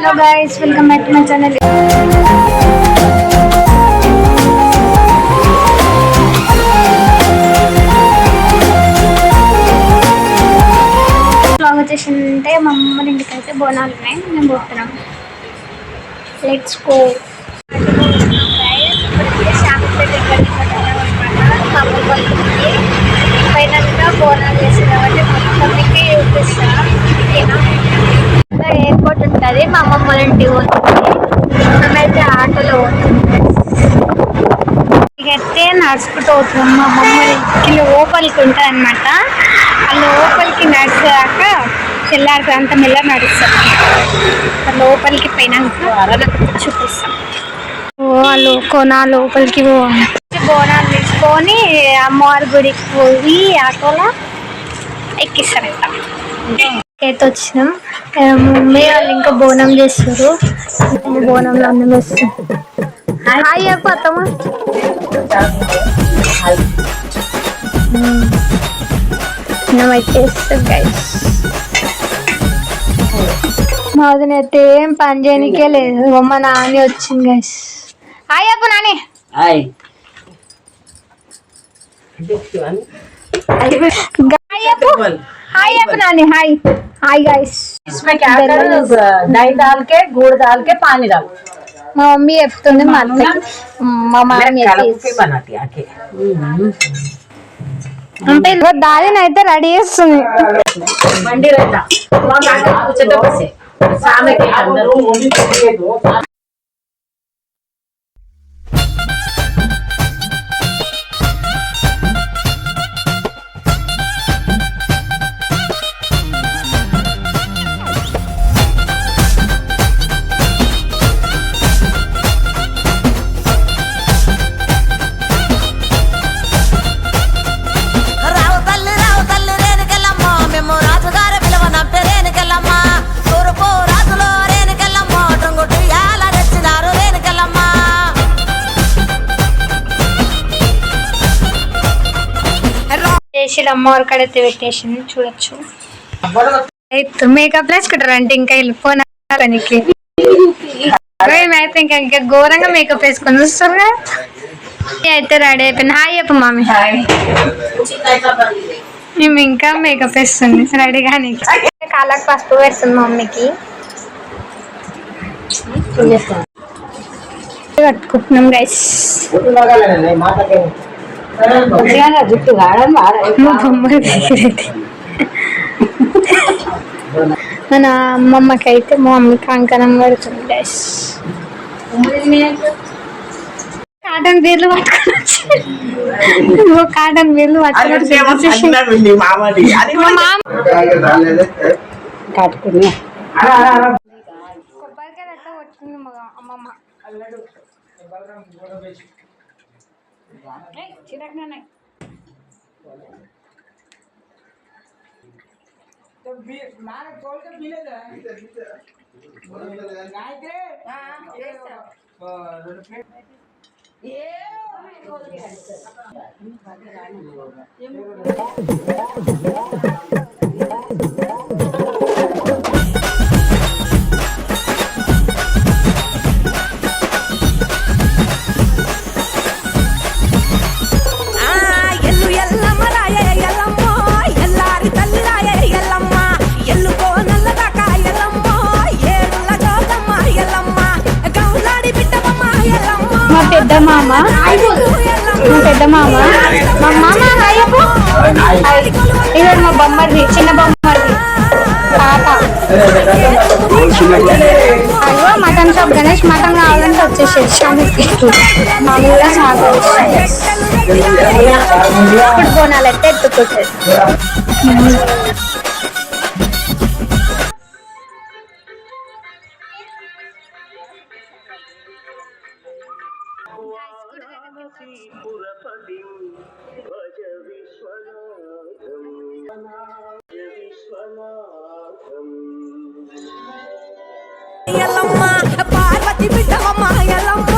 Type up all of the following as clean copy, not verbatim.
Hello guys, welcome back to my channel. Vlog వచ్చేసింటే మా అమ్మ ఇంటికి అయితే బోనాలు ఉన్నాయి, మేము పోతున్నాం. Let's go. ఫైనల్గా బోనాలు చేసి కాబట్టి మమ్మీకి చూపిస్తాను. ఎయిర్పోర్ట్ ఉంటుంది, మా అమ్మమ్మ వాళ్ళ ఇంటికి పోతుంది. మేమైతే ఆటోలో పోతుంది. ఇకైతే నడుచుకుంటూ పోతున్నాం. మా అమ్మమ్మ వాళ్ళ ఇంటికి లోపలికి ఉంటుంది అనమాట. ఆ లోపలికి నడిచాక తెల్లారి అంత మెల్ల నడుస్తాం. లోపలికి పోయినాక చూపిస్తాం. వాళ్ళు కొన లోపలికి బోనాలు తీసుకొని అమ్మవారి గుడికి పోయి ఆటోలో ఎక్కిస్తారంట. అయితే వచ్చినాం. మమ్మీ వాళ్ళు ఇంకా బోనం చేస్తారు. బోనంలో అన్నం వేస్తారు. హాయ్ చెప్పమ్మా. అయితే వేస్తారు గైస్. మా వదిన అయితే ఏం పని చేయనికే లేదు. మా నాని వచ్చింది గైస్. హాయ్ చెప్పు నాని. హాయ్ हाय अपना ने हाय हाय गाइस. इसमें क्या करो, दही डाल के गुड़ डाल के पानी डालो. మా మమ్మీ చెప్తుంది, మా అత్తకి మా మామయ్య बनाती आके అంటే దాదిని అయితే రెడీ చేస్తుంది. బండి रहता सामने के अंदर చేసి అమ్మవారి కాడైతే పెట్టేసింది, చూడొచ్చు. మేకప్ వేసుకుంటారు అంటే ఇంకా వెళ్ళిపోనానికి మేమైతే ఇంకా ఘోరంగా మేకప్ వేసుకొని వస్తారు. అయితే రెడీ అయిపోయింది. హాయ్ చెప్పు మామి. మేము ఇంకా మేకప్ వేస్తుంది రెడీ కానీ కాళ్ళకి పసుపు వేస్తుంది మమ్మీకి. కట్టుకుంటున్నాం గైస్. జుట్టు మన అమ్మమ్మకి అయితే మా మమ్మీ కంకణం పడుతుంది గైస్. కాటన్ బీర్లు పట్టుకొని కాటన్ బీర్లు పట్టుకొని కొబ్బరికాయ ఎట్లా కొట్టుకుంది అమ్మమ్మ. పెద్ద మామ మా మామ ఇవాళ మా బొమ్మది చిన్న బొమ్మది పాప. అయ్యో మటన్ షాప్ గణేష్ మటన్ కావాలంటే వచ్చేసేసాను. మామూలు కూడా చాలా ఇప్పుడు బోనాలు అయితే ఎత్తుకుంటుంది. పార్వతి బిడ్డవమ్మ ఎల్లమ్మ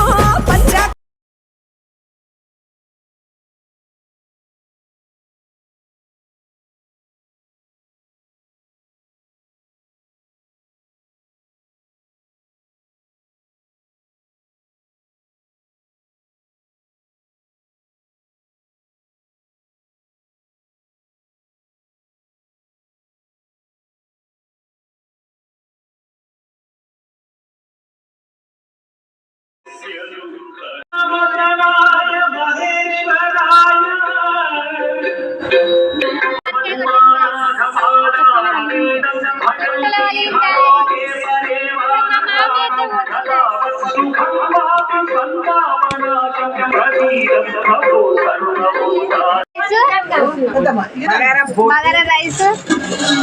బగారా రైస్,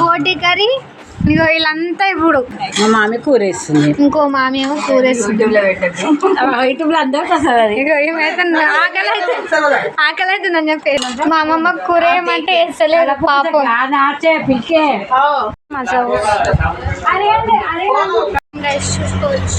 బోటి కర్రీ. ఇగో వీళ్ళంతా ఇప్పుడు మా మామి కూరేస్తుంది. ఇంకో మామి ఏమో కూరేస్తుంది. యూట్యూబ్ లో అందరికి వస్తుంది అది. ఇగో ఏమైతే ఆకలి అవుతుందని చెప్పేసి మా అమ్మమ్మ కూర ఏమంటే వేస్తలేదు పాపం. నాచే పిలికే రైస్ చూసుకోవచ్చు.